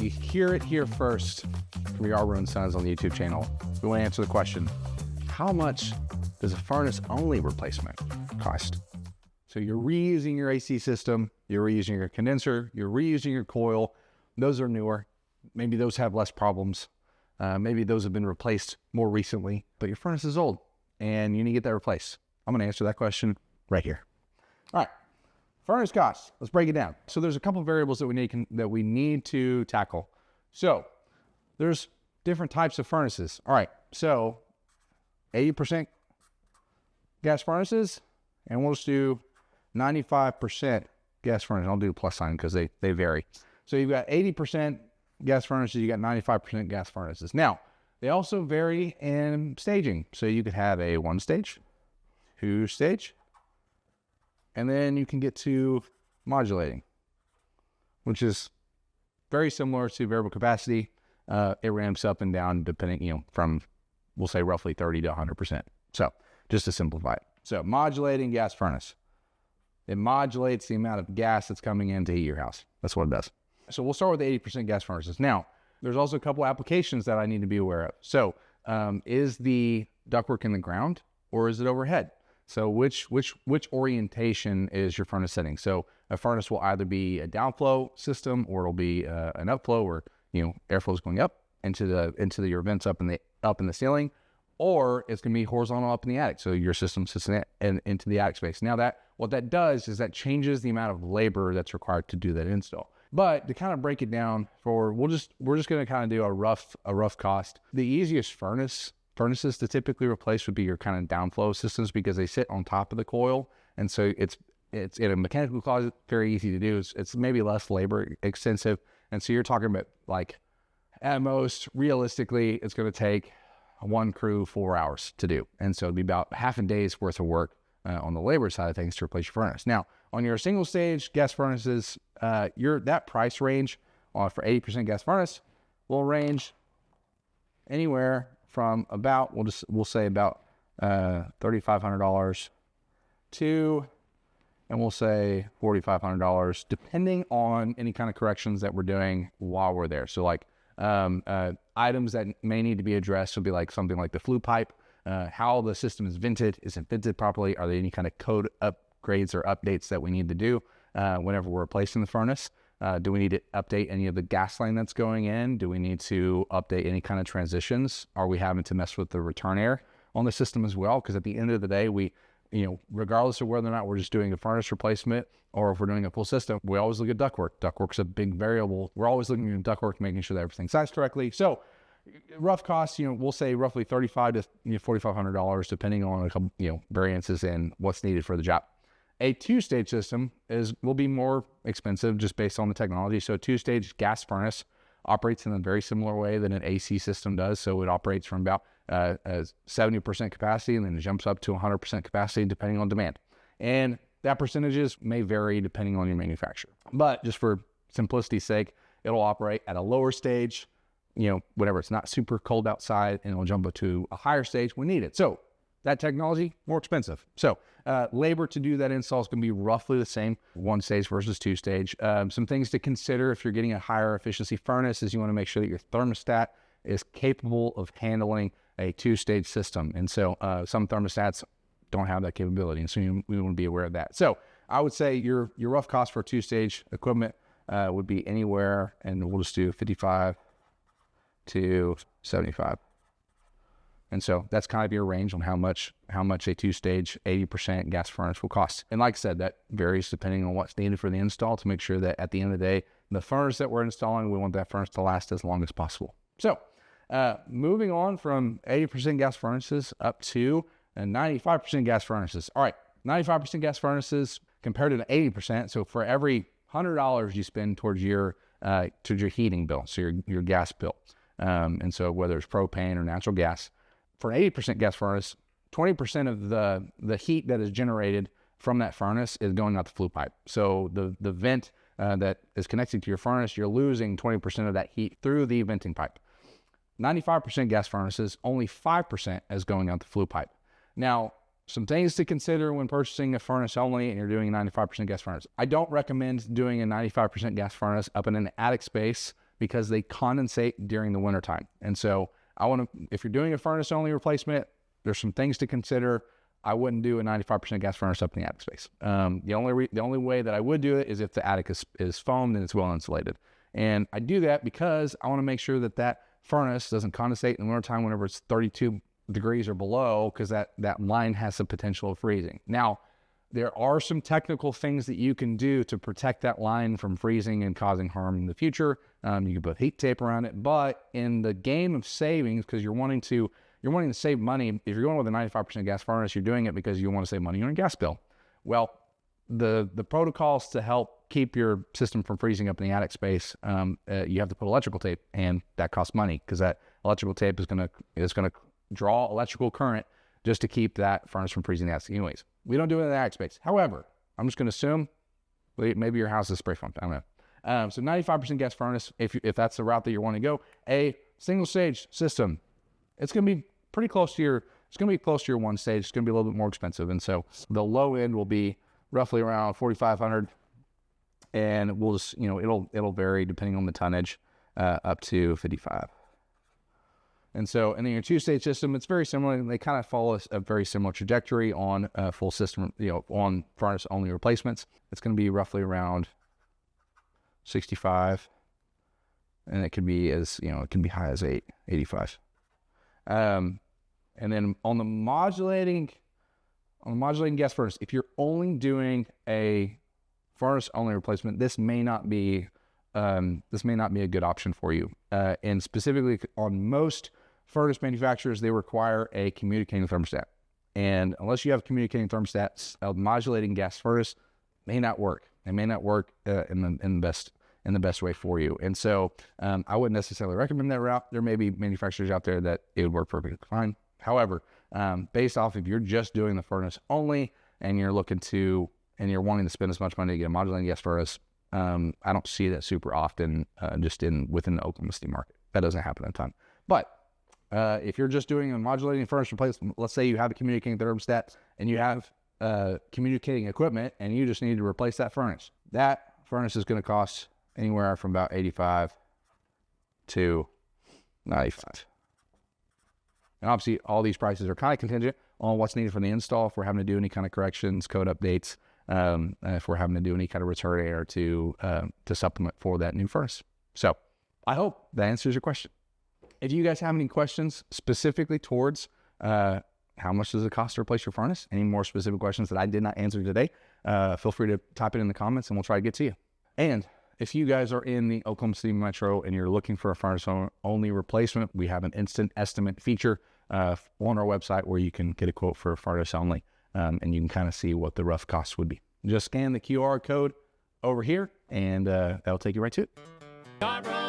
You hear it here first from Yarbrough & Sons on the YouTube channel. We want to answer the question, how much does a furnace-only replacement cost? So you're reusing your AC system, you're reusing your condenser, you're reusing your coil. Those are newer. Maybe those have less problems. Maybe those have been replaced more recently, but your furnace is old and you need to get that replaced. I'm going to answer that question right here. All right, furnace costs. Let's break it down. So there's a couple variables that we need to tackle. So there's different types of furnaces. All right, so 80% gas furnaces, and we'll just do 95% gas furnace. I'll do a plus sign because they vary. So you've got 80% gas furnaces, you got 95% gas furnaces. Now, they also vary in staging. So you could have a 1-stage, 2-stage, and then you can get to modulating, which is very similar to variable capacity. It ramps up and down depending, from, we'll say roughly 30 to 100%. So just to simplify it. So modulating gas furnace. It modulates the amount of gas that's coming in to heat your house. That's what it does. So we'll start with the 80% gas furnaces. Now, there's also a couple applications that I need to be aware of. So is the ductwork in the ground or is it overhead? So which orientation is your furnace setting? So a furnace will either be a downflow system or it'll be an upflow, where airflow is going up into your vents up in the ceiling, or it's going to be horizontal up in the attic. So your system sits into the attic space. Now what that does is that changes the amount of labor that's required to do that install. But to kind of break it down, we're just going to kind of do a rough cost. The easiest furnaces to typically replace would be your kind of downflow systems, because they sit on top of the coil, and so it's in a mechanical closet, very easy to do. It's maybe less labor extensive, and so you're talking about, like, at most, realistically, it's going to take one crew 4 hours to do, and so it'd be about half a day's worth of work on the labor side of things to replace your furnace. Now, on your single stage gas furnaces, that price range for 80% gas furnace will range anywhere from about, we'll say about $3,500 to, and we'll say $4,500, depending on any kind of corrections that we're doing while we're there. So like items that may need to be addressed would be like something like the flue pipe, how the system is vented. Is it vented properly? Are there any kind of code upgrades or updates that we need to do whenever we're replacing the furnace? Do we need to update any of the gas line that's going in? Do we need to update any kind of transitions? Are we having to mess with the return air on the system as well? Because at the end of the day, regardless of whether or not we're just doing a furnace replacement or if we're doing a full system, we always look at ductwork. Ductwork's a big variable. We're always looking at ductwork, making sure that everything's sized correctly. So rough costs, we'll say roughly $3,500 to $4,500, depending on a couple, variances in what's needed for the job. A 2-stage system will be more expensive just based on the technology. So a 2-stage gas furnace operates in a very similar way that an AC system does. So it operates from about 70% capacity, and then it jumps up to 100% capacity depending on demand. And that percentages may vary depending on your manufacturer. But just for simplicity's sake, it'll operate at a lower stage, whenever it's not super cold outside, and it'll jump up to a higher stage when needed. So that technology, more expensive. So labor to do that install is going to be roughly the same, 1-stage versus 2-stage. Some things to consider if you're getting a higher efficiency furnace is you want to make sure that your thermostat is capable of handling a 2-stage system. And so some thermostats don't have that capability, and so we want to be aware of that. So I would say your rough cost for 2-stage equipment would be anywhere, and we'll just do 55 to 75. And so that's kind of your range on how much a 2-stage 80% gas furnace will cost. And like I said, that varies depending on what's needed for the install, to make sure that at the end of the day, the furnace that we're installing, we want that furnace to last as long as possible. So moving on from 80% gas furnaces up to 95% gas furnaces. All right, 95% gas furnaces compared to the 80%. So for every $100 you spend towards your heating bill, so your gas bill, and so whether it's propane or natural gas, for an 80% gas furnace, 20% of the heat that is generated from that furnace is going out the flue pipe. So the vent that is connected to your furnace, you're losing 20% of that heat through the venting pipe. 95% gas furnaces, only 5% is going out the flue pipe. Now, some things to consider when purchasing a furnace only and you're doing a 95% gas furnace. I don't recommend doing a 95% gas furnace up in an attic space because they condensate during the wintertime. And so if you're doing a furnace only replacement, there's some things to consider. I wouldn't do a 95% gas furnace up in the attic space. The only way that I would do it is if the attic is foamed and it's well insulated. And I do that because I want to make sure that furnace doesn't condensate in the wintertime whenever it's 32 degrees or below, because that line has the potential of freezing. Now, there are some technical things that you can do to protect that line from freezing and causing harm in the future. You can put heat tape around it, but in the game of savings, because you're wanting to save money, if you're going with a 95% gas furnace, you're doing it because you want to save money on your gas bill. Well, the protocols to help keep your system from freezing up in the attic space, you have to put electrical tape, and that costs money because that electrical tape is going to draw electrical current just to keep that furnace from freezing the attic. Anyways, we don't do it in the attic space. However, I'm just going to assume maybe your house is spray foamed. I don't know. So 95% gas furnace, if that's the route that you want to go, a single stage system, it's going to be pretty close to your one stage. It's going to be a little bit more expensive. And so the low end will be roughly around 4,500, and we'll just, it'll vary depending on the tonnage, up to 55. And then your two-stage system, it's very similar. They kind of follow a very similar trajectory on full system, on furnace only replacements. It's going to be roughly around 65, and it can be it can be high as 85. And then on the modulating gas furnace, if you're only doing a furnace only replacement, this may not be a good option for you. And specifically on most furnace manufacturers, they require a communicating thermostat. And unless you have a communicating thermostat, a modulating gas furnace may not work. It may not work in the best way for you. And so I wouldn't necessarily recommend that route. There may be manufacturers out there that it would work perfectly fine. However, based off if you're just doing the furnace only and you're wanting to spend as much money to get a modulating gas furnace, I don't see that super often within the Oklahoma City market. That doesn't happen a ton. But if you're just doing a modulating furnace replacement, let's say you have a communicating thermostat and you have communicating equipment and you just need to replace that furnace. That furnace is going to cost anywhere from about $85 to $95. And obviously, all these prices are kind of contingent on what's needed for the install. If we're having to do any kind of corrections, code updates, if we're having to do any kind of return air to supplement for that new furnace. So I hope that answers your question. If you guys have any questions specifically towards how much does it cost to replace your furnace, any more specific questions that I did not answer today, feel free to type it in the comments and we'll try to get to you. And if you guys are in the Oklahoma City metro and you're looking for a furnace only replacement, we have an instant estimate feature on our website where you can get a quote for a furnace only, and you can kind of see what the rough cost would be. Just scan the QR code over here and that'll take you right to it.